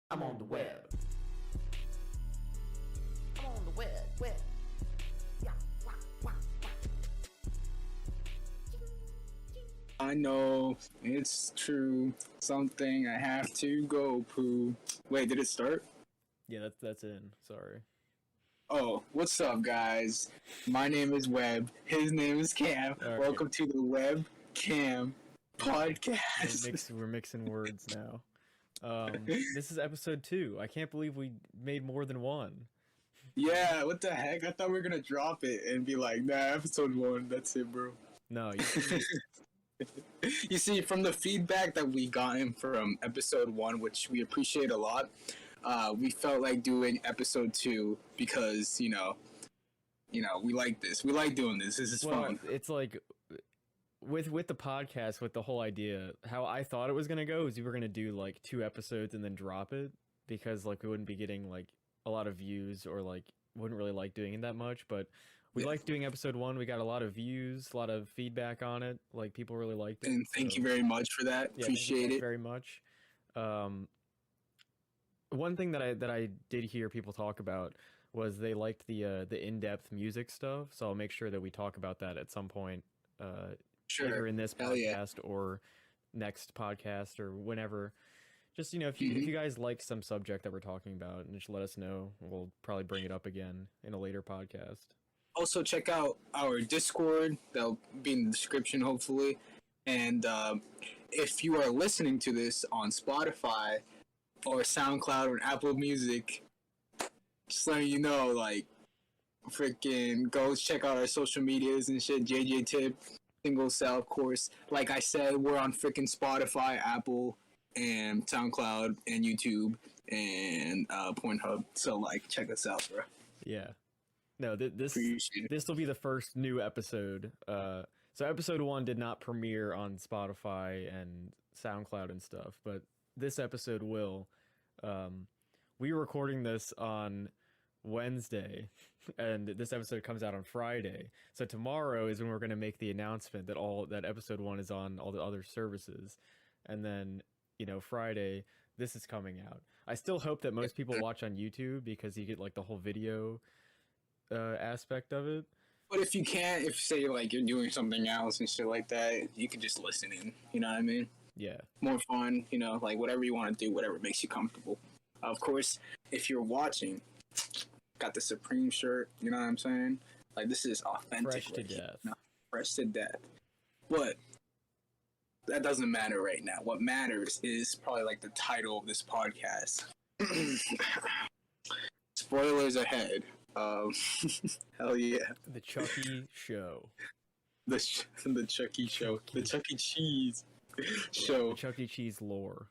I'm on the web. I'm on the web. Yeah, wah. I know it's true. Something I have to go poo. Wait, did it start? Yeah, that's in. Sorry. Oh, what's up, guys? My name is Webb. His name is Cam. Okay. Welcome to the Webb Cam podcast. We're mixing words now. This is episode 2. I can't believe we made more than one. Yeah, what the heck? I thought we were gonna drop it and be like, nah, episode 1. That's it, bro. No, you see, You see, from the feedback that we gotten from episode 1, which we appreciate a lot, we felt like doing episode 2 because you know, we like this. We like doing this. This is fun. it's like with the podcast, with the whole idea, how I thought it was gonna go is we were gonna do like 2 episodes and then drop it because like we wouldn't be getting like a lot of views or like wouldn't really like doing it that much, but we liked doing episode 1. We got a lot of views, a lot of feedback on it. Like people really liked it. And thank you very much for that. Yeah, Appreciate it very much. One thing that I did hear people talk about was they liked the in-depth music stuff. So I'll make sure that we talk about that at some point, either in this podcast or next podcast or whenever. Just, if you guys like some subject that we're talking about, and just let us know. We'll probably bring it up again in a later podcast. Also, check out our Discord. That'll be in the description, hopefully. And if you are listening to this on Spotify or SoundCloud or Apple Music, just letting you know, like, freaking go check out our social medias and shit. JJ Tip, Single Cell, of course. Like I said, we're on freaking Spotify, Apple, and SoundCloud, and YouTube, and Pornhub. So, like, check us out, bro. Yeah. No, this will be the first new episode. So episode 1 did not premiere on Spotify and SoundCloud and stuff, but this episode will. We were recording this on Wednesday, and this episode comes out on Friday. So tomorrow is when we're going to make the announcement that episode 1 is on all the other services, and then Friday this is coming out. I still hope that most people watch on YouTube because you get like the whole video aspect of it. But if you can't, if say like you're doing something else and shit like that, you can just listen in. You know what I mean? Yeah. More fun, like whatever you want to do, whatever makes you comfortable. Of course, if you're watching, got the Supreme shirt, you know what I'm saying? Like, this is authentic. Fresh to death. Fresh to death. But that doesn't matter right now. What matters is probably like the title of this podcast. Spoilers ahead. Hell yeah. The Chucky Show. The Chucky Show. The Chucky Cheese Show. The Chuck E. Cheese lore.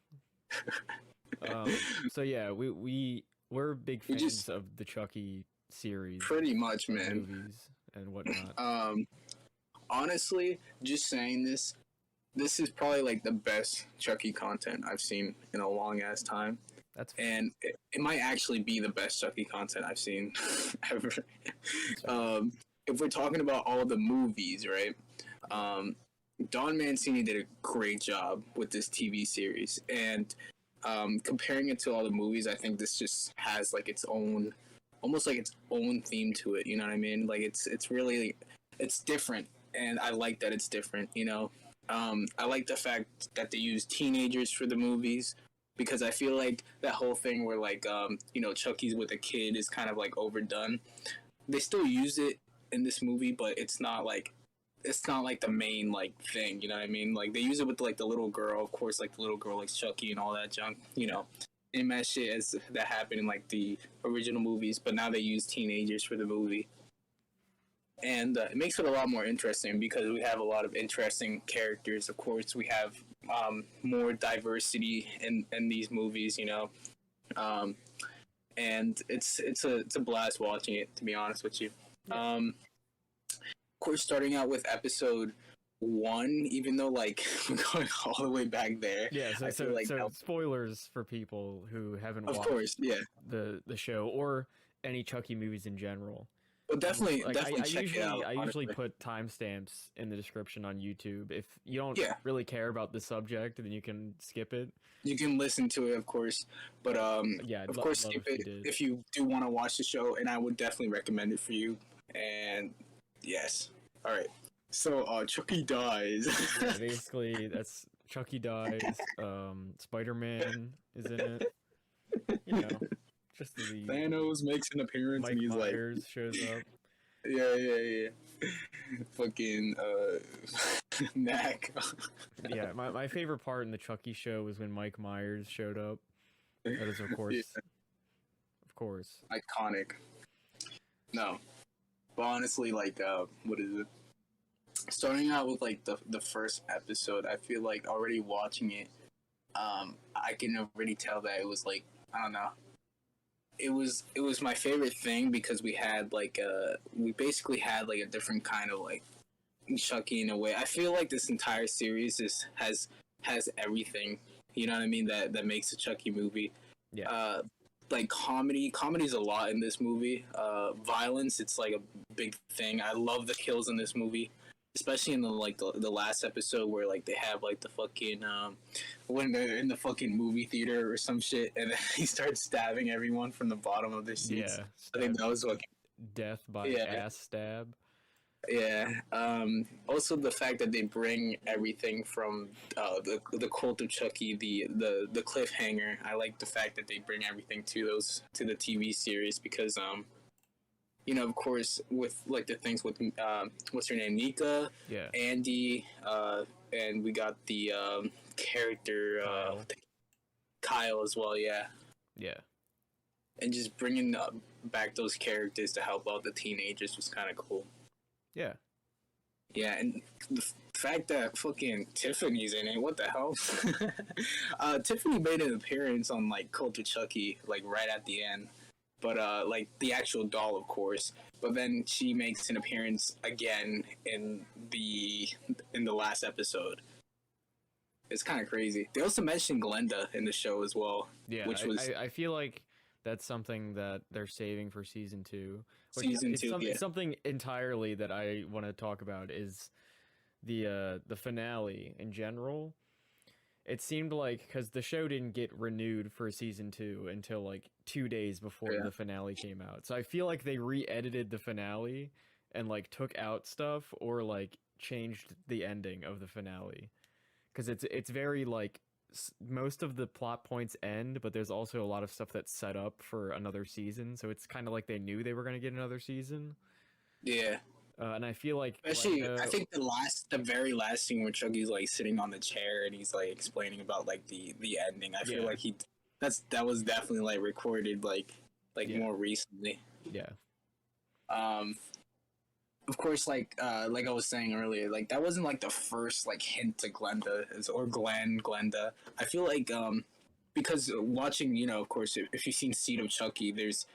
So yeah, we're big fans of the Chucky series. Pretty much, man. Movies and whatnot. Honestly, just saying this is probably like the best Chucky content I've seen in a long ass time. And it might actually be the best Chucky content I've seen ever. If we're talking about all the movies, right? Don Mancini did a great job with this TV series, and comparing it to all the movies, I think this just has like its own, almost like its own theme to it. You know what I mean? Like it's really different, and I like that it's different. I like the fact that they use teenagers for the movies, because I feel like that whole thing where like Chucky's with a kid is kind of like overdone. They still use it in this movie, but it's not like the main like thing, you know what I mean? Like they use it with like the little girl, of course, like the little girl likes Chucky and all that junk, and that shit as that happened in like the original movies, but now they use teenagers for the movie. And it makes it a lot more interesting because we have a lot of interesting characters. Of course, we have more diversity in these movies, and it's a blast watching it, to be honest with you. Of course, starting out with episode 1, even though like we're going all the way back there. Yeah, so spoilers for people who haven't watched of course, yeah, the show or any Chucky movies in general. But definitely, Like, definitely I check usually, it out. I usually honestly. put timestamps in the description on YouTube. If you don't Yeah. really care about the subject, then you can skip it. You can listen to it, of course, but Yeah, of course, love skip if you it did. if you do want to watch the show, and I would definitely recommend it for you. And yes, all right. So, Chucky dies. Yeah, basically, that's Chucky dies. Spider-Man is in it. You know, just the Thanos makes an appearance, Mike and he's Myers shows up. yeah. Fucking Knack. Yeah, my favorite part in the Chucky show was when Mike Myers showed up. That is, of course, Yeah. of course. Iconic. No, but honestly, like, what is it? Starting out with like the first episode, I feel like already watching it, I can already tell that it was like, I don't know. It was my favorite thing because we basically had like a different kind of like Chucky in a way. I feel like this entire series has everything. You know what I mean? That makes a Chucky movie. Yeah. Like comedy's a lot in this movie. Violence, it's like a big thing. I love the kills in this movie, especially in the last episode where like they have like the fucking when they're in the fucking movie theater or some shit, and then he starts stabbing everyone from the bottom of their seats. Yeah. I think that was like Death by ass stab. yeah. Also, the fact that they bring everything from the Cult of Chucky, the cliffhanger. I like the fact that they bring everything to the TV series because of course, with like the things with what's her name, Nika, Yeah. Andy, and we got the character Kyle as well. Yeah. Yeah. And just bringing back those characters to help out the teenagers was kind of cool. Yeah. Yeah, and the fact that fucking Tiffany's in it, what the hell? Tiffany made an appearance on like Cult of Chucky, like right at the end, but like the actual doll, of course. But then she makes an appearance again in the last episode. It's kind of crazy. They also mentioned Glenda in the show as well. Yeah, which was I feel like that's something that they're saving for season 2. Season 2, yeah. Something entirely that I want to talk about is the finale in general. It seemed like because the show didn't get renewed for season 2 until like 2 days before the finale came out. So I feel like they re-edited the finale and like took out stuff or like changed the ending of the finale because it's very like most of the plot points end, but there's also a lot of stuff that's set up for another season. So it's kind of like they knew they were going to get another season. Yeah. And I feel like especially I think the very last scene where Chucky's like sitting on the chair and he's like explaining about like the ending. I feel like that was definitely like recorded like more recently. Yeah. Of course, like I was saying earlier, like that wasn't like the first like hint to Glenda or Glenda. I feel like because watching, of course, if you've seen Seed of Chucky, there's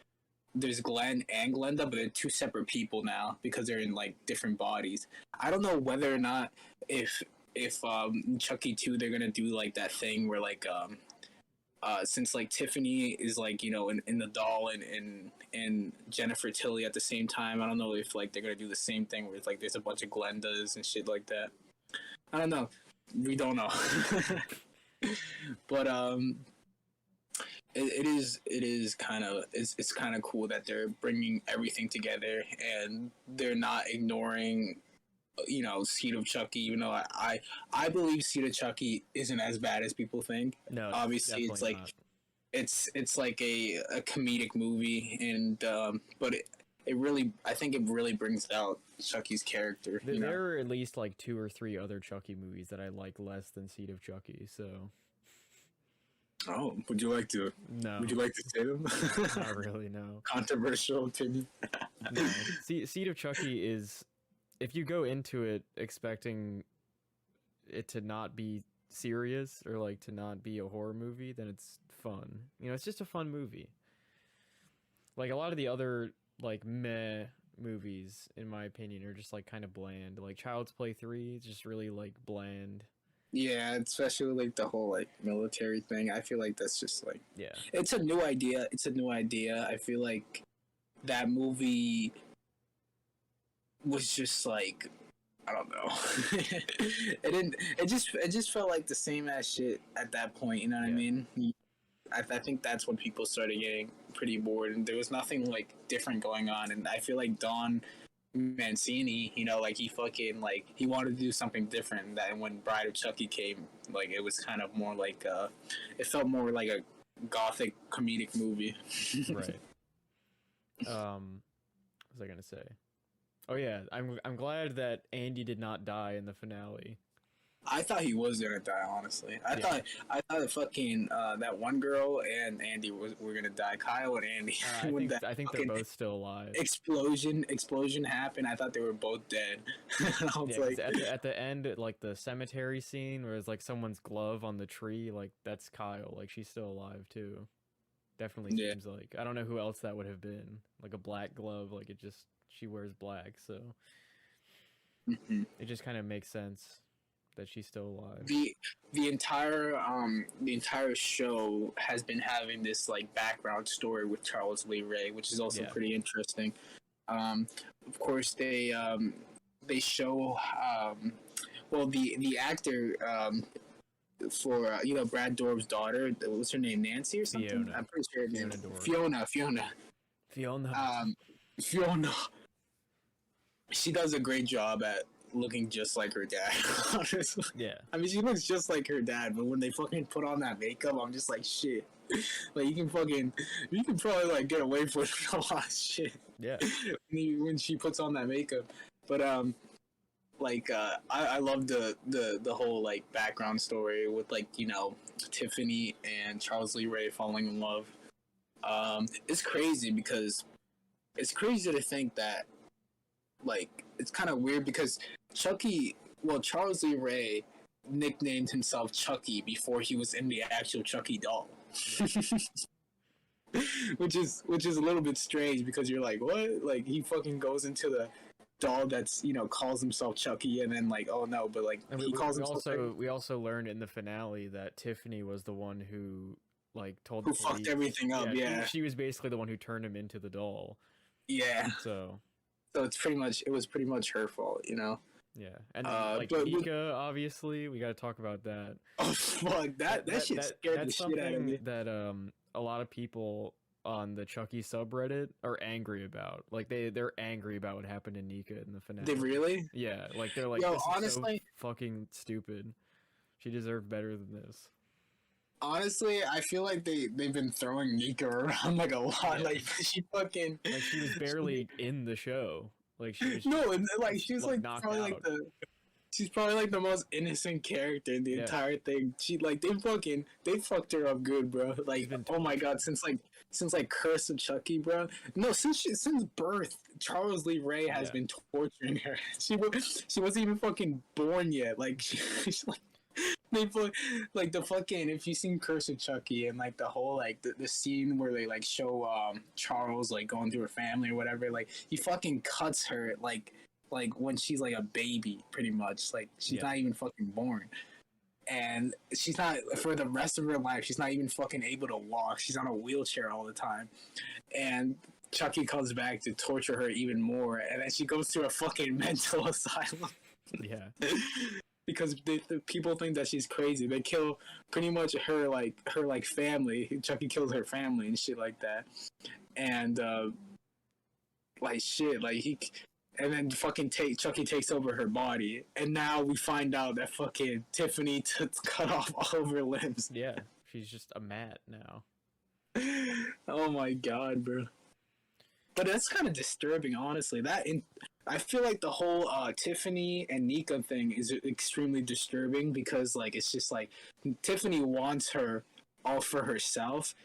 Glenn and Glenda, but they're two separate people now because they're in like different bodies. I don't know whether or not if Chucky 2 they're gonna do like that thing where like since like Tiffany is like in the doll and Jennifer Tilly at the same time. I don't know if like they're gonna do the same thing where it's like there's a bunch of Glendas and shit like that. I don't know. We don't know. But it is kind of it's kind of cool that they're bringing everything together and they're not ignoring Seed of Chucky, even though I believe Seed of Chucky isn't as bad as people think. No, obviously it's like not. it's like a comedic movie, and but I think it really brings out Chucky's character. There are at least like 2 or 3 other Chucky movies that I like less than Seed of Chucky. So. Oh, would you like to? No. Would you like to say them? Not really. No. Controversial opinion. No. Seed of Chucky is, if you go into it expecting it to not be serious or like to not be a horror movie, then it's fun. It's just a fun movie. Like a lot of the other like meh movies, in my opinion, are just like kind of bland. Like Child's Play 3 is just really like bland. Yeah, especially like the whole like military thing. I feel like that's just like it's a new idea. I feel like that movie was just like, I don't know. It didn't. It just felt like the same ass shit at that point. You know what I mean? I think that's when people started getting pretty bored, and there was nothing like different going on. And I feel like Don Mancini, you know, like he fucking like he wanted to do something different. And that when Bride of Chucky came, like it was kind of more like it felt more like a gothic comedic movie. Right. What was I gonna say? Oh yeah, I'm glad that Andy did not die in the finale. I thought he was gonna die. Honestly, I thought that fucking that one girl and Andy were gonna die. Kyle and Andy. I think they're both still alive. Explosion happened. I thought they were both dead. I was like, at the end, like the cemetery scene where it's like someone's glove on the tree, like that's Kyle. Like she's still alive too. Definitely seems like. I don't know who else that would have been. Like a black glove. Like she wears black, so it just kind of makes sense that she's still alive. The entire show has been having this like background story with Charles Lee Ray, which is also pretty interesting. Of course, they show the actor for Brad Dourif's daughter. What's her name? Nancy or something? Fiona. I'm pretty sure her name. Fiona. She does a great job at looking just like her dad, honestly. Yeah. I mean, she looks just like her dad, but when they fucking put on that makeup, I'm just like, shit. Like, you can probably, like, get away with a lot of shit. Yeah. When she puts on that makeup. But, I love the whole, like, background story with, like, Tiffany and Charles Lee Ray falling in love. It's crazy because it's crazy to think that, like, it's kind of weird because Charles Lee Ray nicknamed himself Chucky before he was in the actual Chucky doll. which is a little bit strange because you're like, what? Like, he fucking goes into the doll that's, calls himself Chucky, and then like, oh no, but like, he calls himself we also learned in the finale that Tiffany was the one who like told who fucked everything up. She was basically the one who turned him into the doll. So it was pretty much her fault, Yeah, and Nika, obviously, we got to talk about that. Oh fuck, that shit scared the shit out of me. That a lot of people on the Chucky subreddit are angry about. Like they're angry about what happened to Nika in the finale. They really? Yeah, like they're like, this honestly, is so fucking stupid. She deserved better than this. Honestly, I feel like they've been throwing Nika around like a lot. Yeah. Like she fucking like she was barely in the show. Like she was she's like probably out. She's probably like the most innocent character in the entire thing. She like they fucked her up good, bro. Like oh my god, since Curse of Chucky, bro. No, since birth, Charles Lee Ray has been torturing her. She wasn't even fucking born yet. Like she's like. They put like the fucking if you seen Curse of Chucky and like the whole like the scene where they like show Charles like going through her family or whatever, like he fucking cuts her like when she's like a baby, pretty much. Like she's not even fucking born, and she's not for the rest of her life. She's not even fucking able to walk. She's on a wheelchair all the time, and Chucky comes back to torture her even more, and then she goes to a fucking mental asylum. Yeah. Because the people think that she's crazy. They kill pretty much her family. Chucky kills her family and shit like that. And and then fucking Chucky takes over her body. And now we find out that fucking Tiffany cut off all of her limbs. Yeah, she's just a mat now. Oh my god, bro. But that's kind of disturbing, honestly. I feel like the whole Tiffany and Nika thing is extremely disturbing because, like, it's just like Tiffany wants her all for herself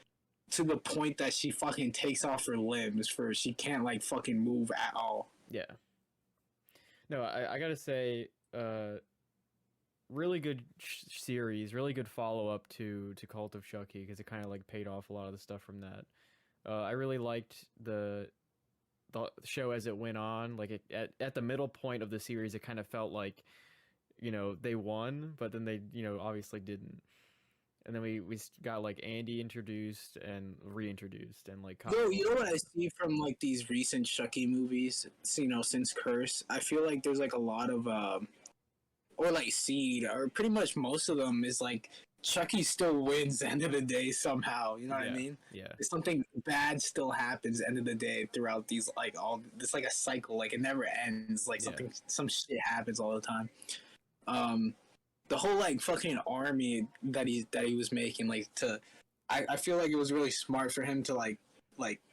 to the point that she fucking takes off her limbs she can't, like, fucking move at all. Yeah. No, I gotta say, really good series, really good follow-up to Cult of Chucky because it kind of, like, paid off a lot of the stuff from that. I really liked the show as it went on. Like at the middle point of the series, it kind of felt like, they won, but then they, obviously didn't. and then we got like Andy introduced and reintroduced, and like Yo, you know what I see from like these recent Chucky movies? Since Curse, I feel like there's like a lot of or like Seed, or pretty much most of them is like Chucky still wins end of the day somehow. You know what I mean? Yeah. Something bad still happens end of the day throughout these like all. It's like a cycle. Like it never ends. Like some shit happens all the time. The whole like fucking army that he was making, like I feel like it was really smart for him to like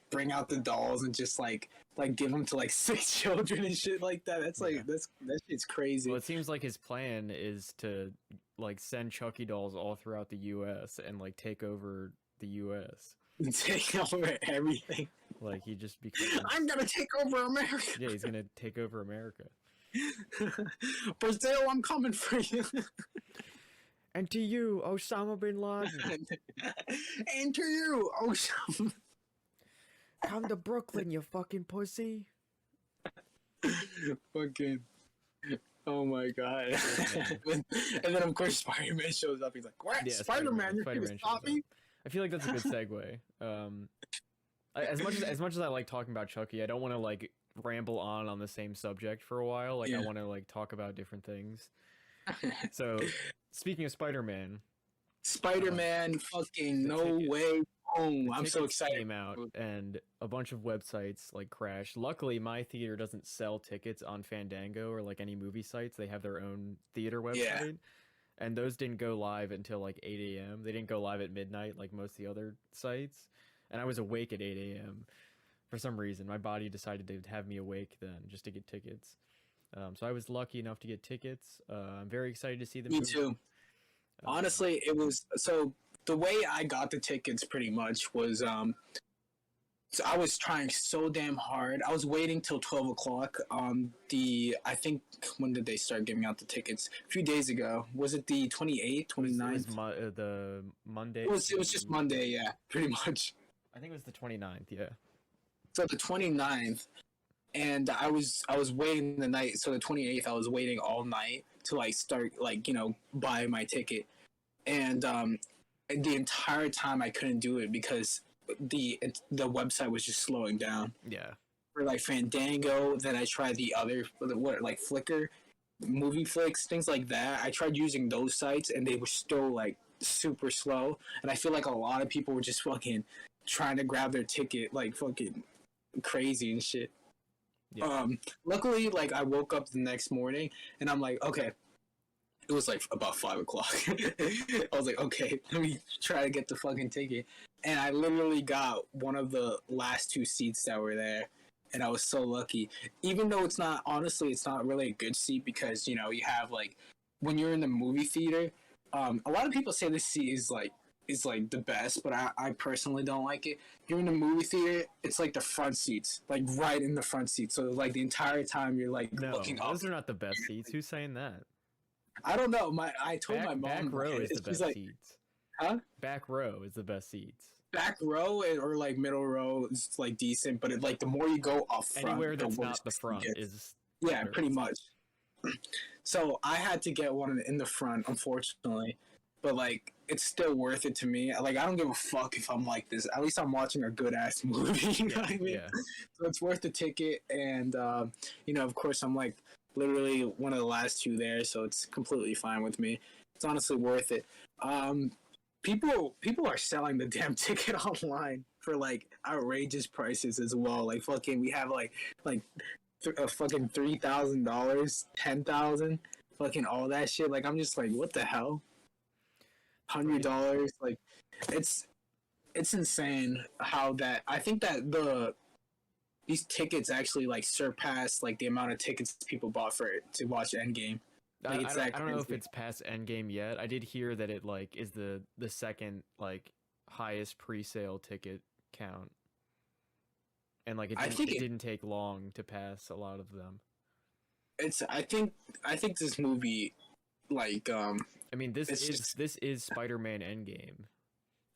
bring out the dolls and just like give them to like 6 children and shit like that. That's like that shit's crazy. Well, it seems like his plan is to like send Chucky dolls all throughout the U.S. and like take over the U.S. Take over everything. Like he just becomes. I'm gonna take over America. Yeah, he's gonna take over America. Brazil, I'm coming for you. And to you, Osama bin Laden. And to you, Osama. Come to Brooklyn, you fucking pussy. Fucking. Oh my god. And then of course Spider-Man shows up. He's like, "What? Yeah, Spider-Man, you're gonna stop me?" I feel like that's a good segue. As much as I like talking about Chucky, I don't want to like ramble on the same subject for a while. Like I want to like talk about different things. So speaking of Spider-Man, fucking no way home. I'm so excited. Came out and a bunch of websites like crashed. Luckily my theater doesn't sell tickets on Fandango or like any movie sites. They have their own theater website, and those didn't go live until like 8 a.m. They didn't go live at midnight like most of the other sites, and I was awake at 8 a.m. For some reason. My body decided to have me awake then just to get tickets. So I was lucky enough to get tickets. I'm very excited to see the movie. Me too. Honestly, it was so the way I got the tickets pretty much was so I was trying so damn hard. I was waiting till 12 o'clock on I think, when did they start giving out the tickets? A few days ago. Was it the 28th, 29th? It was the Monday. It was just Monday, yeah, pretty much. I think it was the 29th, yeah. So the 29th, and I was waiting the night. So the 28th, I was waiting all night to like start like buy my ticket, and the entire time I couldn't do it because the website was just slowing down. Yeah. For like Fandango, then I tried the other like Flickr, Movie Flicks, things like that. I tried using those sites, and they were still like super slow. And I feel like a lot of people were just fucking trying to grab their ticket like fucking crazy and shit. Yeah. Luckily, like I woke up the next morning and I'm like, okay, it was like about 5 o'clock. I was like, okay, let me try to get the fucking ticket, and I literally got one of the last 2 seats that were there, and I was so lucky. Even though it's not really a good seat because you have like when you're in the movie theater, a lot of people say this seat is like the best, but I personally don't like it. You're in the movie theater, it's like the front seats, like right in the front seat. So like the entire time you're like looking up. Those are not the best seats. Who's saying that? I don't know. I told my mom. Back row is the best seats. Huh? Back row is the best seats. Back row or like middle row is like decent, but like the more you go up front, anywhere that's not the front is better. Pretty much. So I had to get one in the front, unfortunately. But like it's still worth it to me. Like I don't give a fuck if I'm like this. At least I'm watching a good ass movie. You know what I mean? Yeah. So it's worth the ticket, and of course I'm like literally one of the last 2 there, so it's completely fine with me. It's honestly worth it. People are selling the damn ticket online for like outrageous prices as well. Like fucking, we have like fucking $3,000, $10,000, fucking all that shit. Like I'm just like, what the hell? $100, like it's insane how that. I think that these tickets actually like surpass like the amount of tickets people bought for it to watch Endgame. Like, I don't know if it's past Endgame yet. I did hear that it like is the second like highest pre-sale ticket count, and like it didn't take long to pass a lot of them. I think this movie, like I mean, this is Spider-Man Endgame.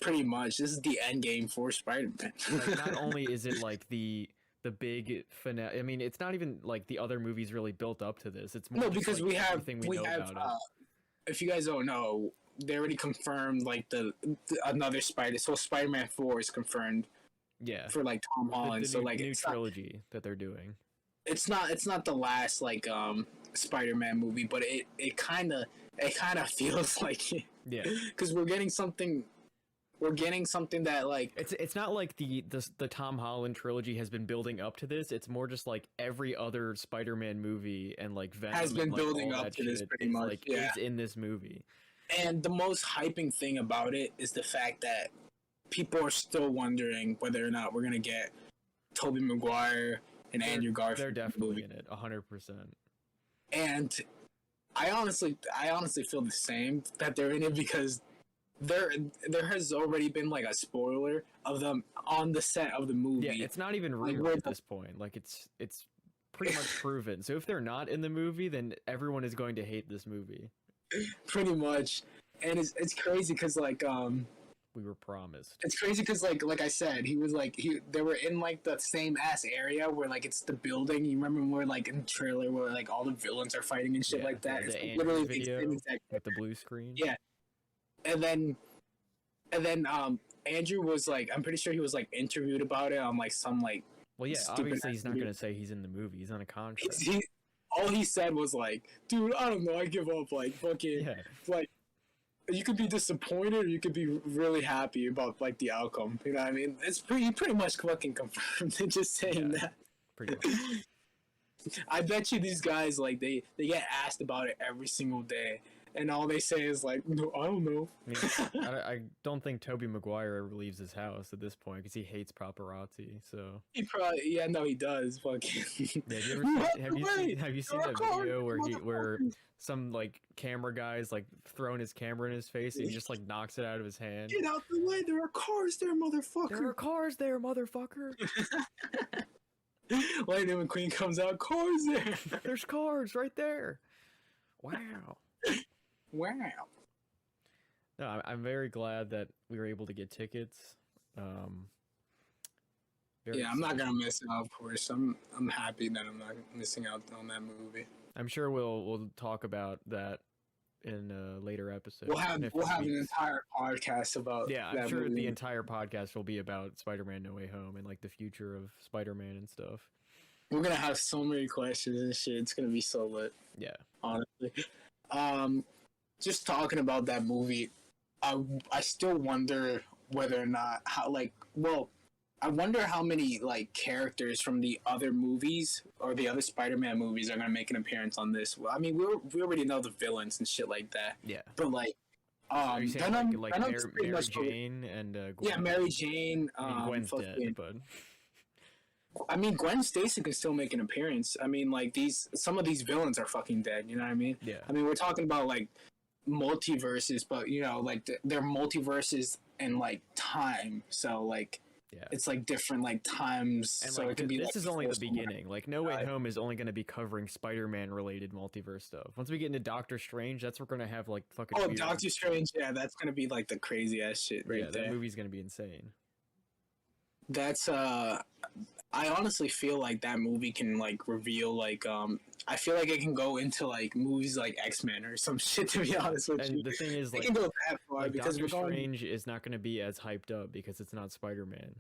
Pretty much, this is the Endgame for Spider-Man. Like, not only is it like the big finale. I mean, it's not even like the other movies really built up to this. It's more because like we have everything we know about it. If you guys don't know, they already confirmed like the another Spider. So Spider-Man 4 is confirmed. Yeah. For like Tom Holland. The so like new it's trilogy that they're doing. It's not the last like Spider-Man movie, but it kind of feels like it. Yeah. Because we're getting something that like it's not like the Tom Holland trilogy has been building up to this. It's more just like every other Spider-Man movie and like Venom has been and, like, building up to this pretty much. Like yeah. it's in this movie. And the most hyping thing about it is the fact that people are still wondering whether or not we're gonna get Tobey Maguire and Andrew Garfield. They're definitely in it, 100%. And I honestly feel the same that they're in it because there has already been like a spoiler of them on the set of the movie. Yeah, it's not even real at this point. Like it's pretty much proven. So if they're not in the movie, then everyone is going to hate this movie. Pretty much, and it's crazy because like we were promised. It's crazy because like I said, they were in like the same ass area where like it's the building. You remember when we're like in the trailer where like all the villains are fighting and shit like that. It's literally the same exact with the blue screen. Yeah, and then Andrew was like, I'm pretty sure he was like interviewed about it on like some like. Well, yeah, obviously he's not going to say he's in the movie. He's on a contract. All he said was like, dude, I don't know, I give up. Like fucking like. You could be disappointed or you could be really happy about like the outcome. You know what I mean? It's pretty much fucking confirmed. They're just saying that. Pretty much. I bet you these guys like they get asked about it every single day, and all they say is like, no, I don't know. I don't think Tobey Maguire ever leaves his house at this point because he hates paparazzi. So he probably he does. Fucking. Yeah, have you seen that video where some like camera guys like throwing his camera in his face and he just like knocks it out of his hand? Get out the way! There are cars there, motherfucker! There are cars there, motherfucker! Lightning McQueen comes out. Cars there. There's cars right there. Wow. Wow. No, I'm very glad that we were able to get tickets. I'm not gonna miss out, of course. I'm happy that I'm not missing out on that movie. I'm sure we'll talk about that in a later episode. We'll have an entire podcast about. Yeah, I'm that sure movie. The entire podcast will be about Spider-Man: No Way Home and like the future of Spider-Man and stuff. We're gonna have so many questions and shit. It's gonna be so lit. Yeah, honestly. Just talking about that movie, I still wonder whether or not I wonder how many like characters from the other movies or the other Spider-Man movies are gonna make an appearance on this. Well, I mean, we already know the villains and shit like that. Yeah. But like, Venom, like Mary Jane and Gwen. Yeah, Mary Jane. Gwen's dead, but. I mean, Gwen Stacy can still make an appearance. I mean, like some of these villains are fucking dead. You know what I mean? Yeah. I mean, we're talking about like multiverses, but you know, like they're multiverses in like time. So like. Yeah. It's like different like times, and so like, it could be. This like, is only the beginning. Like No Way Home is only going to be covering Spider-Man related multiverse stuff. Once we get into Doctor Strange, that's where we're going to have like fucking. Oh, Doctor Strange! Yeah, that's going to be like the crazy ass shit right there. That movie's going to be insane. That's I honestly feel like that movie can like reveal like I feel like it can go into like movies like X-Men or some shit, to be honest with you. And the thing is, like, it can go that far like because Doctor Strange is not going to be as hyped up because it's not Spider-Man.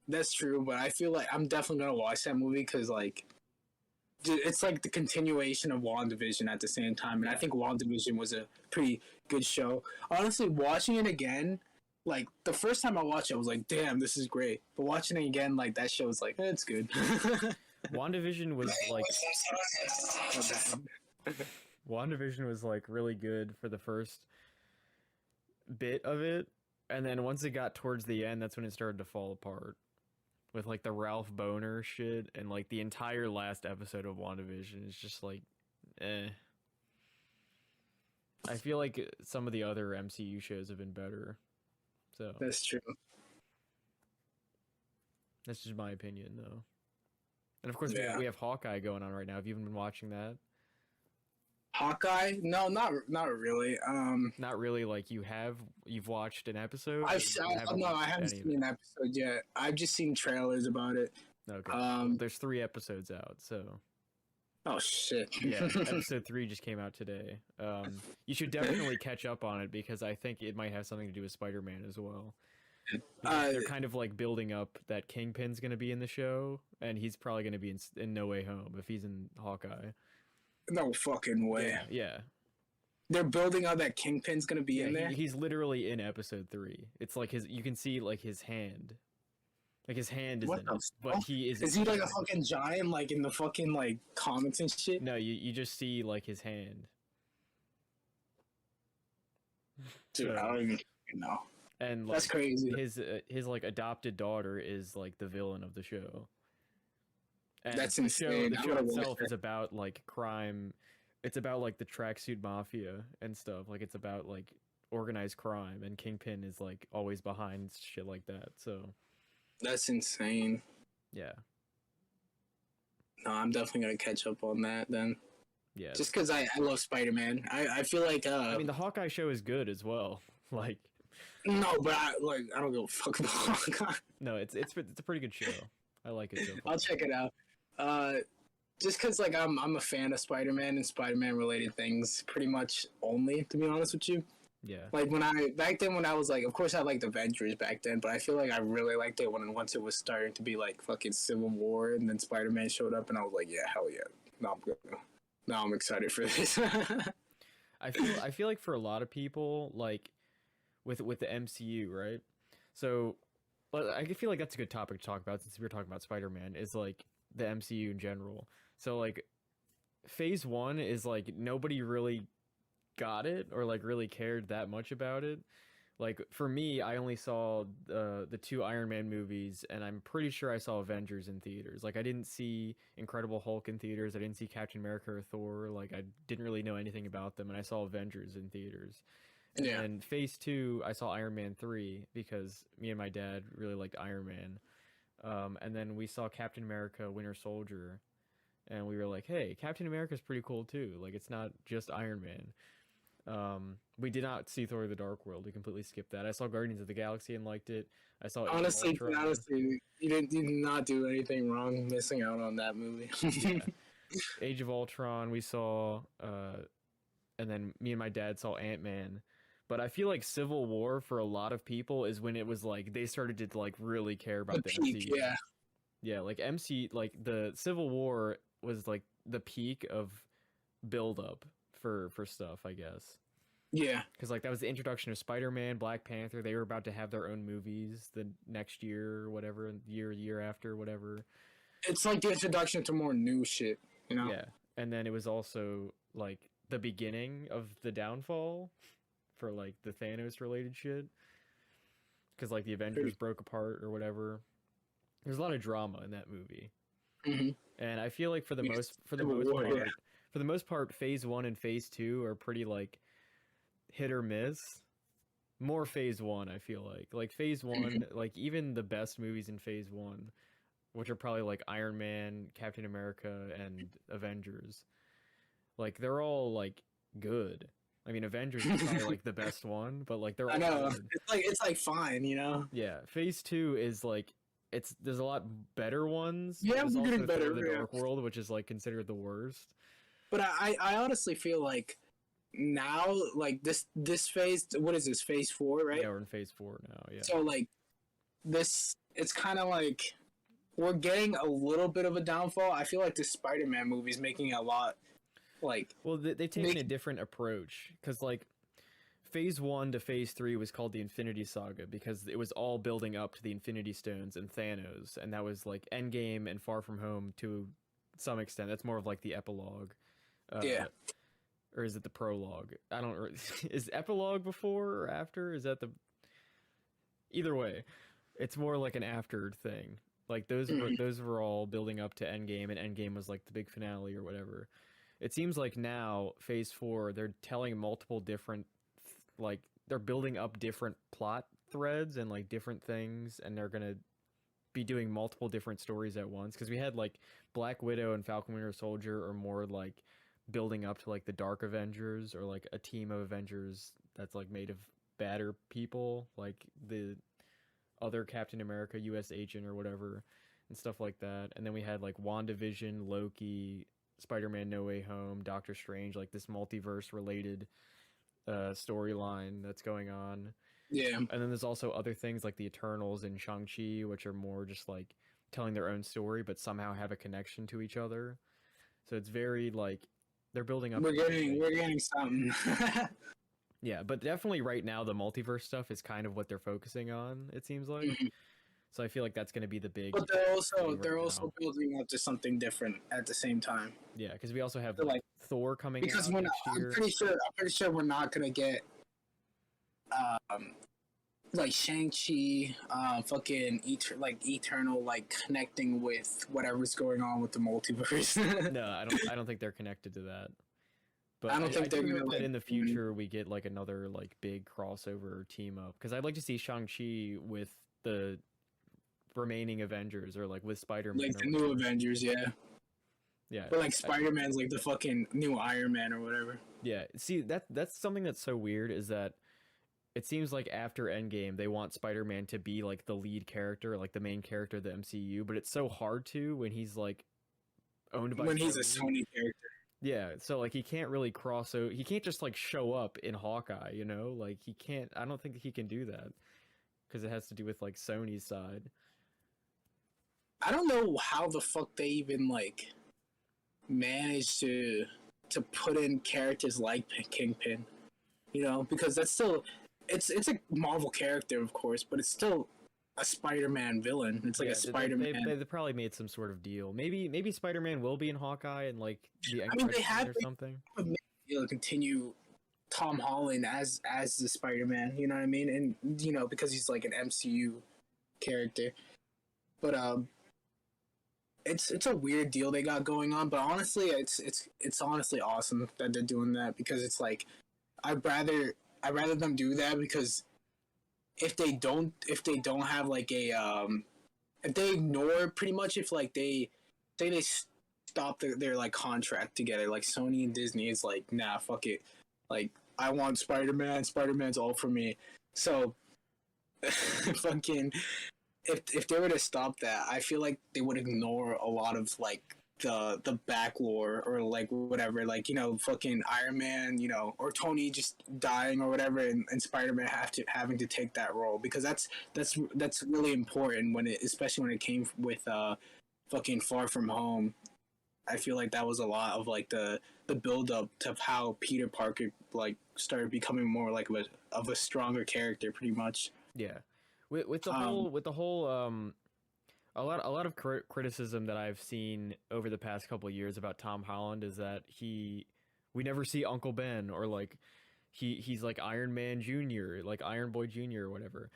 That's true, but I feel like I'm definitely going to watch that movie because like it's like the continuation of WandaVision at the same time, and I think WandaVision was a pretty good show. Honestly, watching it again, like the first time I watched it, I was like, "Damn, this is great." But watching it again, like that show was like, it's good. WandaVision was like, WandaVision was like really good for the first bit of it, and then once it got towards the end, that's when it started to fall apart. With like the Ralph Boner shit and like the entire last episode of WandaVision is just like, I feel like some of the other MCU shows have been better. So that's true. That's just my opinion, though. And of course, we have Hawkeye going on right now. Have you even been watching that? Hawkeye? No, not really. Not really. Like you've watched an episode? I haven't seen an episode yet. I've just seen trailers about it. Okay. There's 3 episodes out, so Oh shit. Yeah, episode 3 just came out today. You should definitely catch up on it because I think it might have something to do with Spider-Man as well. They're kind of like building up that Kingpin's going to be in the show, and he's probably going to be in No Way Home if he's in Hawkeye. No fucking way. Yeah. They're building up that Kingpin's going to be in there? He's literally in episode 3. It's like you can see like his hand. Like his hand is in it, but he is. Is he like a fucking giant, like in the fucking like comics and shit? No, you just see like his hand. Dude, I don't even know. And like, that's crazy. His like adopted daughter is like the villain of the show. And that's insane. The show itself is about like crime. It's about like the tracksuit mafia and stuff. Like it's about like organized crime, and Kingpin is like always behind shit like that. So. That's insane. Yeah. No, I'm definitely gonna catch up on that then. Yeah. Just because I love Spider-Man. I feel like I mean, the Hawkeye show is good as well. Like. No, but I don't give a fuck about Hawkeye. No, it's a pretty good show. I like it so far. I'll check it out. Just because like I'm a fan of Spider-Man and Spider-Man related things pretty much only, to be honest with you. Yeah. Like back then when I was like, of course I liked Avengers back then, but I feel like I really liked it once it was starting to be like fucking Civil War, and then Spider-Man showed up, and I was like, yeah, hell yeah, now I'm excited for this. I feel like for a lot of people, like with the MCU, right? So I feel like that's a good topic to talk about since we were talking about Spider-Man. Is like the MCU in general. So like Phase 1 is like nobody really got it or like really cared that much about it. Like for me, I only saw the 2 Iron Man movies, and I'm pretty sure I saw Avengers in theaters. Like I didn't see Incredible Hulk in theaters. I didn't see Captain America or Thor. Like I didn't really know anything about them, and I saw Avengers in theaters. And then Phase 2, I saw Iron Man 3 because me and my dad really liked Iron Man. And then we saw Captain America Winter Soldier, and we were like, hey, Captain America's pretty cool too. Like it's not just Iron Man. We did not see Thor: The Dark World. We completely skipped that. I saw Guardians of the Galaxy and liked it. I saw honestly, you did not do anything wrong missing out on that movie. Yeah. Age of Ultron we saw, and then me and my dad saw Ant-Man. But I feel like Civil War for a lot of people is when it was like they started to like really care about the peak, MCU. yeah. Yeah, like like the Civil War was like the peak of build up for stuff, I guess. Yeah. Because like that was the introduction of Spider-Man, Black Panther. They were about to have their own movies the next year or whatever, year after, whatever. It's like the introduction to more new shit, you know? Yeah. And then it was also like the beginning of the downfall for like the Thanos related shit. Because like the Avengers broke apart or whatever. There's a lot of drama in that movie. Mm-hmm. And I feel like for the most part, Phase 1 and Phase 2 are pretty like hit or miss. More Phase 1, I feel like Phase 1, like even the best movies in Phase 1, which are probably like Iron Man, Captain America, and Avengers, like they're all like good. I mean, Avengers is probably like the best one, but like they're all good. It's like fine, you know. Yeah, Phase 2 is like there's a lot better ones. Yeah, we're getting better. The Dark World, which is like considered the worst. But I honestly feel like now, like this phase, what is this, Phase 4, right? Yeah, we're in Phase 4 now. Yeah. So like this, it's kind of like we're getting a little bit of a downfall. I feel like the Spider-Man movie is making a lot like. Well, they've taken a different approach because like Phase 1 to Phase 3 was called the Infinity Saga because it was all building up to the Infinity Stones and Thanos, and that was like Endgame and Far From Home to some extent. That's more of like the epilogue. Yeah. Or is it the prologue? I don't. Is epilogue before or after? Is that the? Either way, it's more like an after thing. Like those were all building up to Endgame, and Endgame was like the big finale or whatever. It seems like now Phase 4, they're telling multiple different, like they're building up different plot threads and like different things, and they're gonna be doing multiple different stories at once. Because we had like Black Widow and Falcon Winter Soldier are more like building up to like the Dark Avengers, or like a team of Avengers that's like made of badder people, like the other Captain America US agent or whatever, and stuff like that. And then we had like WandaVision, Loki, Spider-Man No Way Home, Doctor Strange, like this multiverse related storyline that's going on. Yeah. And then there's also other things like the Eternals and Shang-Chi, which are more just like telling their own story, but somehow have a connection to each other. So it's very like they're building up. We're getting something. Yeah, but definitely right now the multiverse stuff is kind of what they're focusing on. It seems like. Mm-hmm. So I feel like that's going to be the big. But they're also building up to something different at the same time. Yeah, because we also have like Thor coming because out next year. I'm pretty sure we're not going to get like Shang-Chi, fucking Eternal, like connecting with whatever's going on with the multiverse. No, I don't think they're connected to that. But I don't think they're gonna that in the future we get like another like big crossover team up, because I'd like to see Shang-Chi with the remaining Avengers, or like with Spider-Man, like the new Avengers. Yeah. But like Spider-Man's like the fucking new Iron Man or whatever. Yeah, see that's something that's so weird, is that it seems like after Endgame they want Spider-Man to be like the lead character, like the main character of the MCU, but it's so hard to when he's like owned by he's a Sony character. Yeah, so like he can't really cross out. He can't just like show up in Hawkeye, you know? Like he can't. I don't think he can do that because it has to do with like Sony's side. I don't know how the fuck they even like managed to put in characters like Kingpin, you know? Because that's still it's a Marvel character, of course, but it's still a Spider-Man villain. It's like a Spider-Man. They probably made some sort of deal. Maybe Spider-Man will be in Hawkeye and like the they have or something. You know, continue Tom Holland as the Spider-Man. You know what I mean? And you know, because he's like an MCU character. But it's a weird deal they got going on. But honestly, it's honestly awesome that they're doing that, because it's like I'd rather them do that, because if they don't have like a if they ignore pretty much, if like they stop their like contract together, like Sony and Disney is like, nah, fuck it, like I want Spider-Man's all for me. So fucking if they were to stop that, I feel like they would ignore a lot of like the back lore, or like whatever, like, you know, fucking Iron Man, you know, or Tony just dying or whatever, and Spider-Man having to take that role, because that's really important especially when it came with fucking Far From Home. I feel like that was a lot of like the build up to how Peter Parker like started becoming more like of a stronger character, pretty much. Yeah, with the whole a lot of criticism that I've seen over the past couple of years about Tom Holland is that we never see Uncle Ben, or like he's like Iron Man Jr., like Iron Boy Jr. or whatever.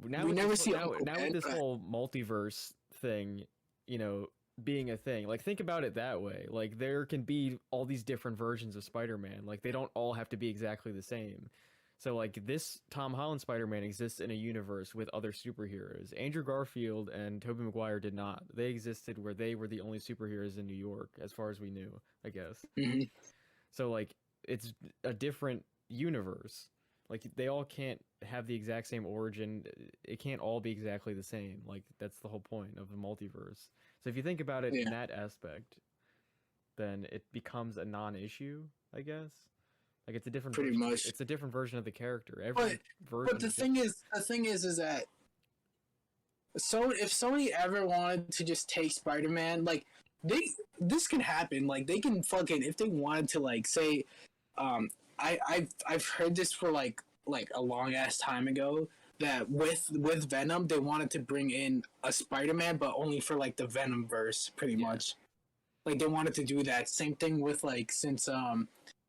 Now with this whole multiverse thing, you know, being a thing, like think about it that way. Like there can be all these different versions of Spider-Man. Like they don't all have to be exactly the same. So, like, this Tom Holland Spider-Man exists in a universe with other superheroes. Andrew Garfield and Tobey Maguire did not. They existed where they were the only superheroes in New York, as far as we knew, I guess. Mm-hmm. So, like, it's a different universe. Like, they all can't have the exact same origin. It can't all be exactly the same. Like, that's the whole point of the multiverse. So, if you think about it in that aspect, then it becomes a non-issue, I guess. Like it's a different It's a different version of the character. But the thing is that if Sony ever wanted to just take Spider-Man, like this can happen. Like they can fucking, if they wanted to, like say, I've heard this for like a long ass time ago, that with Venom they wanted to bring in a Spider-Man, but only for like the Venom verse, pretty much. Like they wanted to do that. Same thing with like, since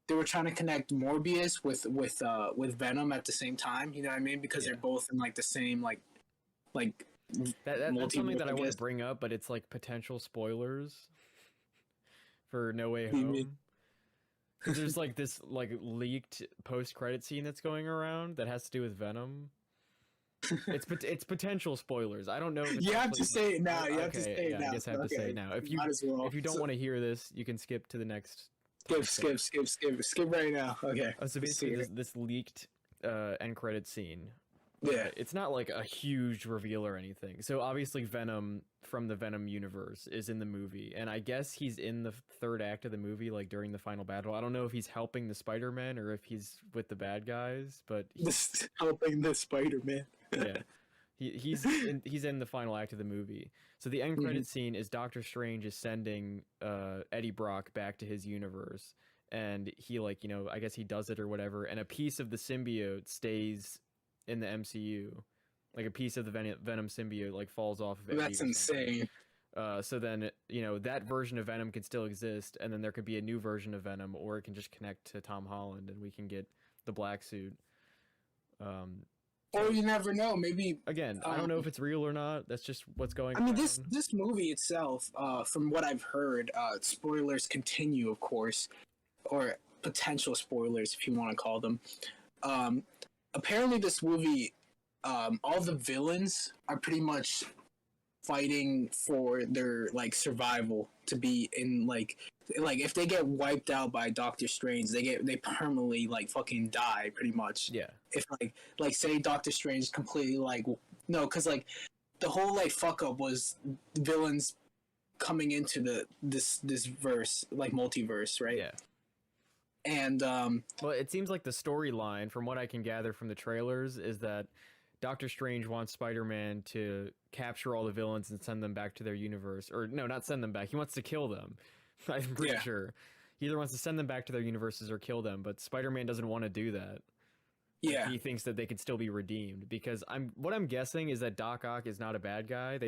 they were trying to connect Morbius with Venom at the same time. You know what I mean? Because they're both in like the same like that's something that I want to bring up, but it's like potential spoilers for No Way Home. There's like this like leaked post-credit scene that's going around that has to do with Venom. It's potential spoilers. I don't know. You have to say it now. You have to say it now. I guess I have to say it now. If you don't want to hear this, you can skip to the next. Skip right now. Okay. So basically, this leaked end credit scene Yeah. It's not like a huge reveal or anything. So obviously Venom from the Venom universe is in the movie, and I guess he's in the third act of the movie, like during the final battle. I don't know if he's helping the Spider-Man or if he's with the bad guys, but he's helping the Spider-Man. Yeah. He's in the final act of the movie. So the end credit scene is Doctor Strange is sending Eddie Brock back to his universe, and he, like, you know, I guess he does it or whatever, and a piece of the symbiote stays in the MCU. Like a piece of the Venom symbiote like falls off of it. That's insane. So then, you know, that version of Venom could still exist, and then there could be a new version of Venom, or it can just connect to Tom Holland and we can get the black suit. Or you never know. Maybe again, I don't know if it's real or not. That's just what's going on. I mean, this movie itself, from what I've heard, spoilers continue, of course, or potential spoilers if you want to call them. Apparently, this movie, all the villains are pretty much fighting for their like survival to be in like if they get wiped out by Doctor Strange, they permanently like fucking die pretty much. Yeah. If like say Doctor Strange completely like no, because like the whole like fuck up was villains coming into this verse, like multiverse, right? Yeah. And well, it seems like the storyline, from what I can gather from the trailers, is that Doctor Strange wants Spider-Man to capture all the villains and send them back to their universe. Or no, not send them back. He wants to kill them. I'm pretty sure. He either wants to send them back to their universes or kill them, but Spider-Man doesn't want to do that. Yeah. He thinks that they could still be redeemed, because what I'm guessing is that Doc Ock is not a bad guy.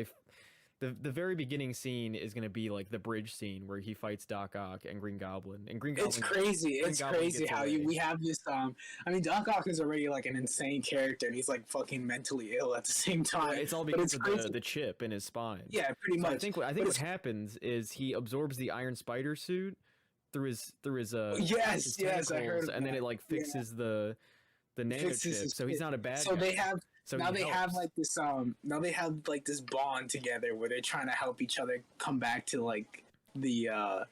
The very beginning scene is going to be like the bridge scene where he fights Doc Ock and Green Goblin. And Green Goblin, it's crazy. It's crazy how we have this. I mean, Doc Ock is already like an insane character, and he's like fucking mentally ill at the same time. It's all because of the chip in his spine. Yeah, pretty much. I think what happens is he absorbs the Iron Spider suit through his yes, I heard of and then it like fixes the nanochip. So he's not a bad guy. Now they have like this bond together where they're trying to help each other come back to like their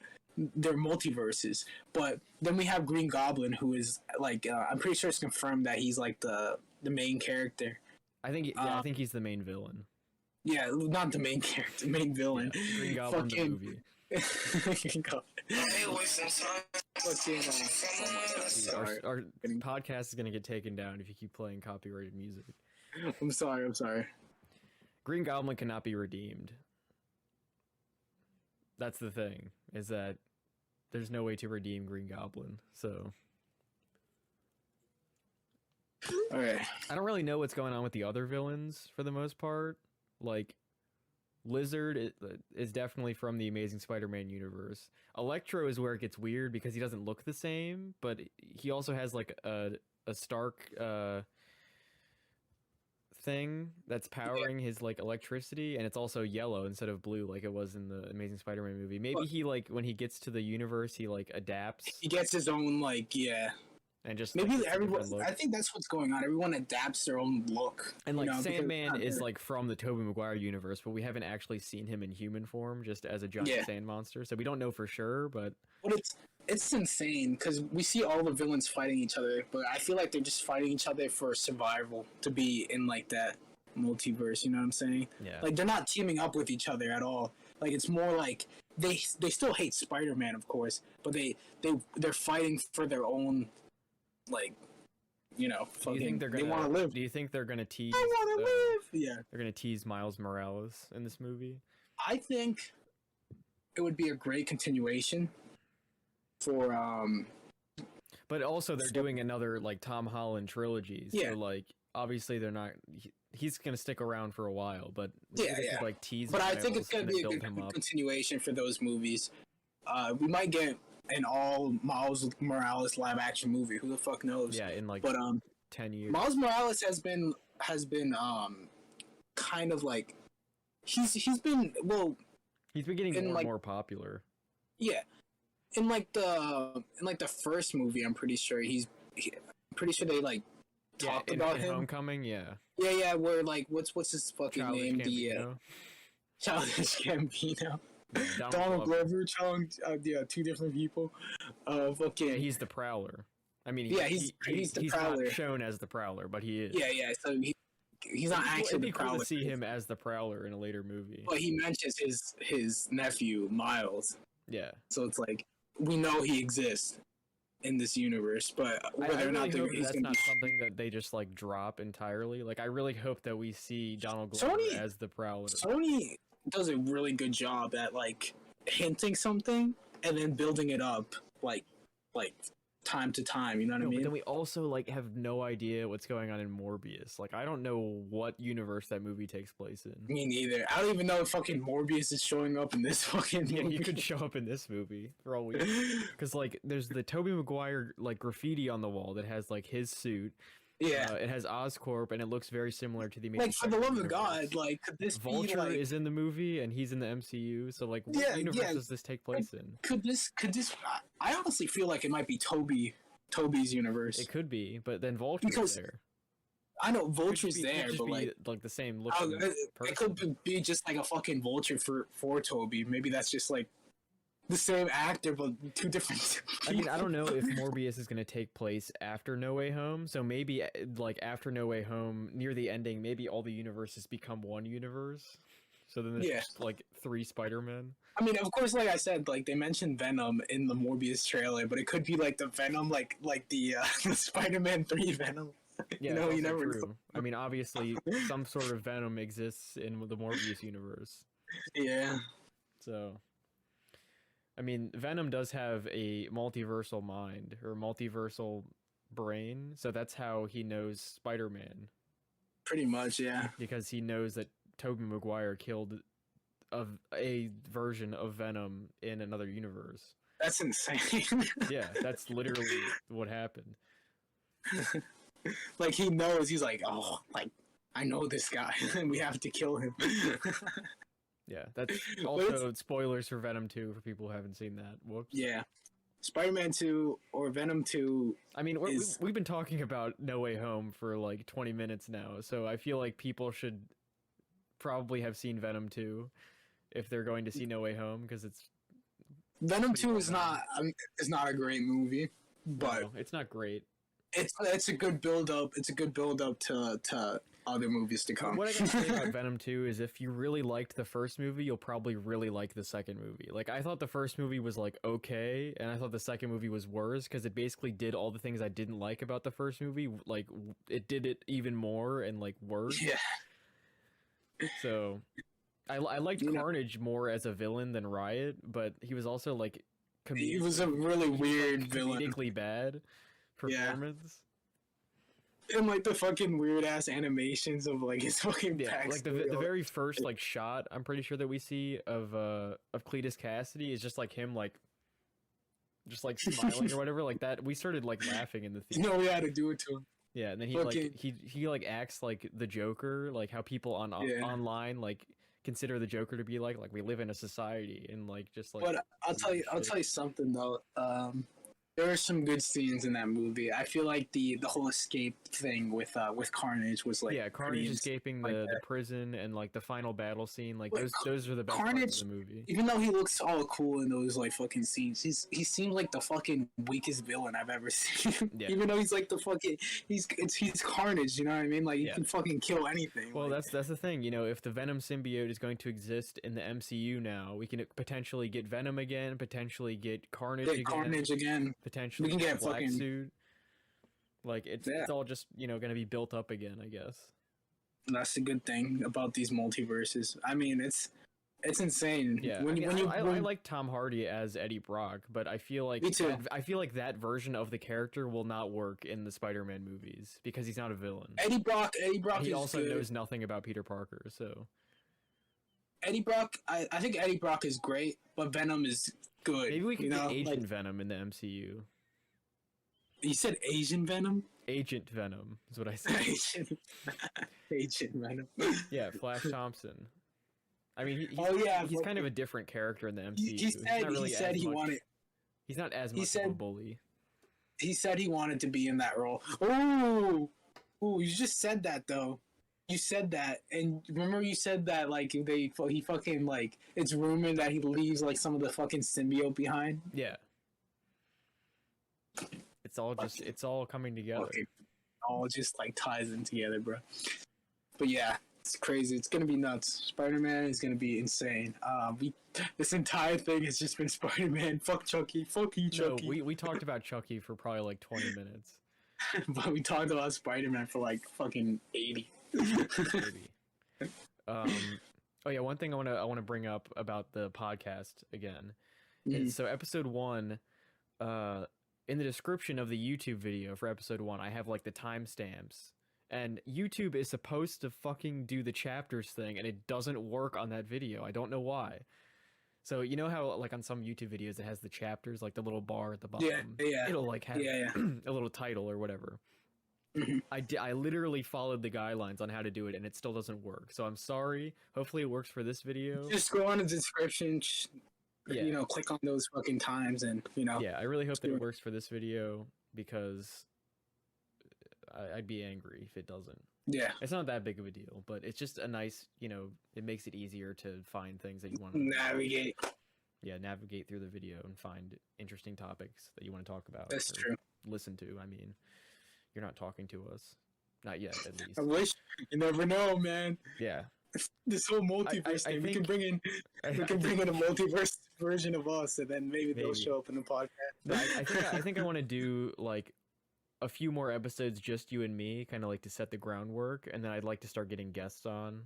multiverses. But then we have Green Goblin, who is like I'm pretty sure it's confirmed that he's like the main character. I think he's the main villain. Yeah, not the main character, main villain. Yeah, Green Goblin the movie. Our podcast is gonna get taken down if you keep playing copyrighted music. I'm sorry. Green Goblin cannot be redeemed. That's the thing, is that there's no way to redeem Green Goblin, so... Alright. I don't really know what's going on with the other villains, for the most part. Like, Lizard is definitely from the Amazing Spider-Man universe. Electro is where it gets weird, because he doesn't look the same, but he also has, like, a Stark... thing that's powering his like electricity, and it's also yellow instead of blue like it was in the Amazing Spider-Man movie. Maybe he like when he gets to the universe he like adapts. He gets his own like and just maybe like, everyone. I think that's what's going on. Everyone adapts their own look. And like Sandman is like from the Tobey Maguire universe, but we haven't actually seen him in human form, just as a giant sand monster. So we don't know for sure, but it's insane because we see all the villains fighting each other, but I feel like they're just fighting each other for survival to be in like that multiverse. You know what I'm saying? Yeah. Like they're not teaming up with each other at all. Like it's more like they still hate Spider-Man, of course, but they're fighting for their own, like, you know, fucking. They want to live. Do you think they're gonna tease? I want to live. Yeah. They're gonna tease Miles Morales in this movie. I think it would be a great continuation for but also they're doing another like Tom Holland trilogy, so like obviously they're not he's gonna stick around for a while, but like tease, but I think it's gonna be a good continuation for those movies. We might get an all Miles Morales live action movie, who the fuck knows. Yeah, in like 10 years. Miles Morales has been kind of like he's been getting more and more popular. Yeah. In the first movie, I'm pretty sure they like talked about him. Homecoming, yeah, where like what's his fucking Childish name? Gambino. Childish Gambino, Donald Glover, two different people. Okay, he's the Prowler. I mean, he's the Prowler. Not shown as the Prowler, but he is. Yeah. So he's not actually It'd be the cool Prowler. to see him as the Prowler in a later movie. But he mentions his nephew Miles. Yeah. So it's like we know he exists in this universe, but whether or not that's not something that they just like drop entirely. Like I really hope that we see Donald Glover as the Prowler. Sony does a really good job at like hinting something and then building it up like time to time, you know what I mean? But then we also like have no idea what's going on in Morbius. Like I don't know what universe that movie takes place in. Me neither. I don't even know if fucking Morbius is showing up in this fucking movie. Yeah, he could show up in this movie for all we know. Because like there's the Tobey Maguire like graffiti on the wall that has like his suit. Yeah, it has Oscorp, and it looks very similar to the Amazing like for the love of God, like could this Vulture be, like... is in the movie, and he's in the MCU. So like, what universe does this take place in? Could this? I honestly feel like it might be Toby's universe. It could be, but then Vulture's there. I know Vulture's there, but like the same look. It could be just like a fucking Vulture for Toby. Maybe that's just like the same actor, but two different people. I mean, I don't know if Morbius is going to take place after No Way Home. So maybe, like, after No Way Home, near the ending, maybe all the universes become one universe. So then there's just, like, 3 Spider-Men. I mean, of course, like I said, like, they mentioned Venom in the Morbius trailer, but it could be, like, the Venom, like the Spider-Man 3 Venom. Yeah, you never know. I mean, obviously, some sort of Venom exists in the Morbius universe. Yeah. So... I mean, Venom does have a multiversal mind, or multiversal brain, so that's how he knows Spider-Man. Pretty much, yeah. Because he knows that Tobey Maguire killed a version of Venom in another universe. That's insane. Yeah, that's literally what happened. Like, he knows, he's like, oh, like, I know this guy, and we have to kill him. Yeah, that's also spoilers for Venom 2 for people who haven't seen that. Whoops. Yeah. Spider-Man 2 or Venom 2. I mean, we've been talking about No Way Home for like 20 minutes now, so I feel like people should probably have seen Venom 2 if they're going to see No Way Home, because it's... Venom 2 is not a great movie, but... No, it's not great. It's a good build-up. It's a good build-up to other movies to come. What I can say about Venom 2 is if you really liked the first movie, you'll probably really like the second movie. Like, I thought the first movie was, like, okay, and I thought the second movie was worse, because it basically did all the things I didn't like about the first movie. Like, it did it even more and, like, worse. Yeah. So, I liked Carnage more as a villain than Riot, but he was also, like... He was a really weird villain. Comedically bad performance. And like the fucking weird ass animations of like his fucking backstory. Like the very first like shot I'm pretty sure that we see of Cletus Cassidy is just like him like smiling or whatever like that. We started like laughing in the theater. You know we had to do it to him. Yeah, and then he like acts like the Joker, like how people online like consider the Joker to be like we live in a society and like just like. But I'll tell you something though. There are some good scenes in that movie. I feel like the whole escape thing with Carnage was like Carnage escaping the prison and like the final battle scene, like those are the best Carnage, parts of the movie. Even though he looks all cool in those like fucking scenes, he seems like the fucking weakest villain I've ever seen. Yeah. Even though he's like the fucking he's Carnage, you know what I mean? Like he can fucking kill anything. Well, like, that's the thing, you know, if the Venom symbiote is going to exist in the MCU now, we can potentially get Venom again, potentially get Carnage again. Potentially we can get Black fucking Suit. Like it's all just going to be built up again, I guess. That's the good thing about these multiverses. I mean, it's insane. Yeah, I like Tom Hardy as Eddie Brock, but I feel like I feel like that version of the character will not work in the Spider-Man movies because he's not a villain. Eddie Brock. He also good. knows nothing about Peter Parker, so. Eddie Brock, I think Eddie Brock is great, but Venom is good. Maybe we can get Agent Venom in the MCU. You said Asian Venom? Agent Venom is what I said. Agent Venom. Yeah, Flash Thompson. I mean, he's kind of a different character in the MCU. He's not as much of a bully. He said he wanted to be in that role. Ooh, you just said that though. You said that, and remember you said that like he fucking like it's rumored that he leaves like some of the fucking symbiote behind. Yeah. It's all coming together. Okay. All just like ties in together, bro. But yeah, it's crazy. It's gonna be nuts. Spider-Man is gonna be insane. This entire thing has just been Spider-Man. Fuck Chucky. Fuck you, Chucky. No, we talked about Chucky for probably like 20 minutes. But we talked about Spider-Man for like fucking 80. Maybe. Oh yeah, one thing I want to bring up about the podcast again. Is, so episode 1, in the description of the YouTube video for episode 1, I have like the timestamps. And YouTube is supposed to fucking do the chapters thing, and it doesn't work on that video. I don't know why. So you know how like on some YouTube videos it has the chapters, like the little bar at the bottom. Yeah. It'll like have a little title or whatever. I literally followed the guidelines on how to do it, and it still doesn't work. So I'm sorry. Hopefully it works for this video. Just go on the description. You know, click on those fucking times, and you know. Yeah, I really hope that it works for this video, because I'd be angry if it doesn't. Yeah. It's not that big of a deal, but it's just a nice, you know, it makes it easier to find things that you want to navigate. Yeah, navigate through the video and find interesting topics that you want to talk about. That's true. Listen to. I mean, you're not talking to us. Not yet, at least. I wish. You never know, man. Yeah. This whole multiverse thing. We can bring in a multiverse version of us, and then maybe they'll show up in the podcast. No, I think I want to do like a few more episodes, just you and me, kind of like to set the groundwork, and then I'd like to start getting guests on.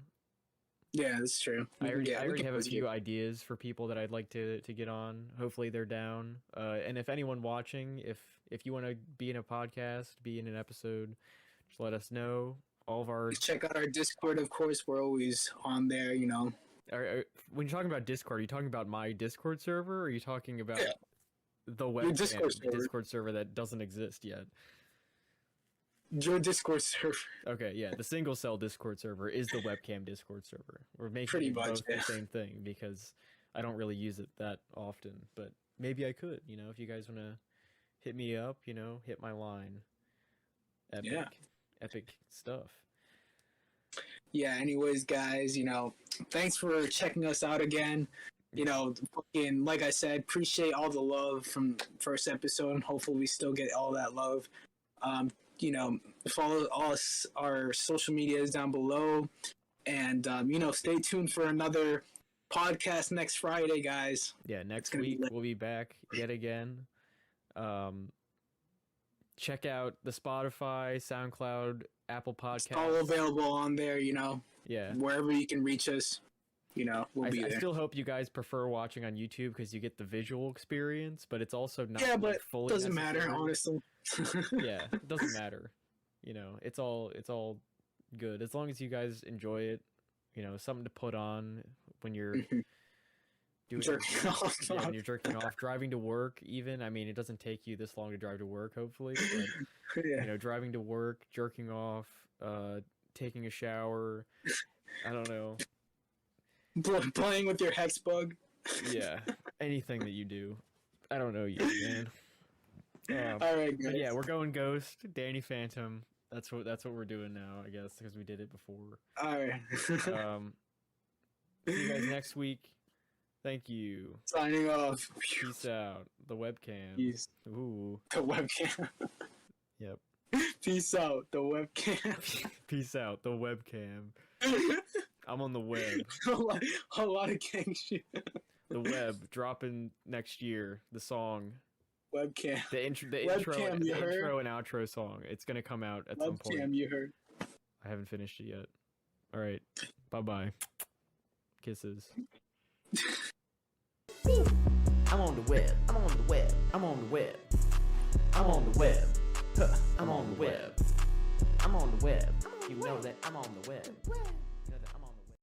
Yeah, that's true. I already have a few ideas for people that I'd like to get on. Hopefully they're down. And if anyone watching, if you want to be in a podcast, be in an episode, just let us know. All of our check out our Discord, of course. We're always on there, you know. When you're talking about Discord, are you talking about my Discord server, or are you talking about the web Discord server that doesn't exist yet? Your Discord server. Okay, yeah, the single cell Discord server is the webcam Discord server. We're making both the same thing, because I don't really use it that often, but maybe I could, you know, if you guys want to hit me up, you know, hit my line. Epic stuff. Yeah, anyways, guys, you know, thanks for checking us out again. You know, fucking, like I said, appreciate all the love from first episode, and hopefully we still get all that love. You know, follow us, our social medias down below, and you know, stay tuned for another podcast next Friday, guys. Yeah, next week we'll be back yet again. Check out the Spotify, SoundCloud, Apple Podcasts. It's all available on there, you know. Yeah. Wherever you can reach us, you know, we'll be there. I still hope you guys prefer watching on YouTube, because you get the visual experience, but it's also not but fully doesn't matter, honestly. Yeah, it doesn't matter. You know, it's all good as long as you guys enjoy it. You know, something to put on when you're doing jerking off. Yeah, when you're jerking off, driving to work. Even, I mean, it doesn't take you this long to drive to work, hopefully. But, you know, driving to work, jerking off, taking a shower. I don't know. Playing with your hex bug. Yeah, anything that you do. I don't know you, man. All right, guys. Yeah, we're going Ghost, Danny Phantom. That's what we're doing now, I guess, because we did it before. All right. See you guys next week. Thank you. Signing off. Peace out. The webcam. Peace. Ooh. The webcam. Yep. Peace out. The webcam. Peace out. The webcam. I'm on the web. a lot of gang shit. The web dropping next year. The song. Webcam. The intro and outro song. It's gonna come out at some point. Webcam, you heard. I haven't finished it yet. All right. Bye. Kisses. I'm on the web. I'm on the web. I'm on the web. I'm on the web. I'm on the web. I'm on the web. You know that I'm on the web.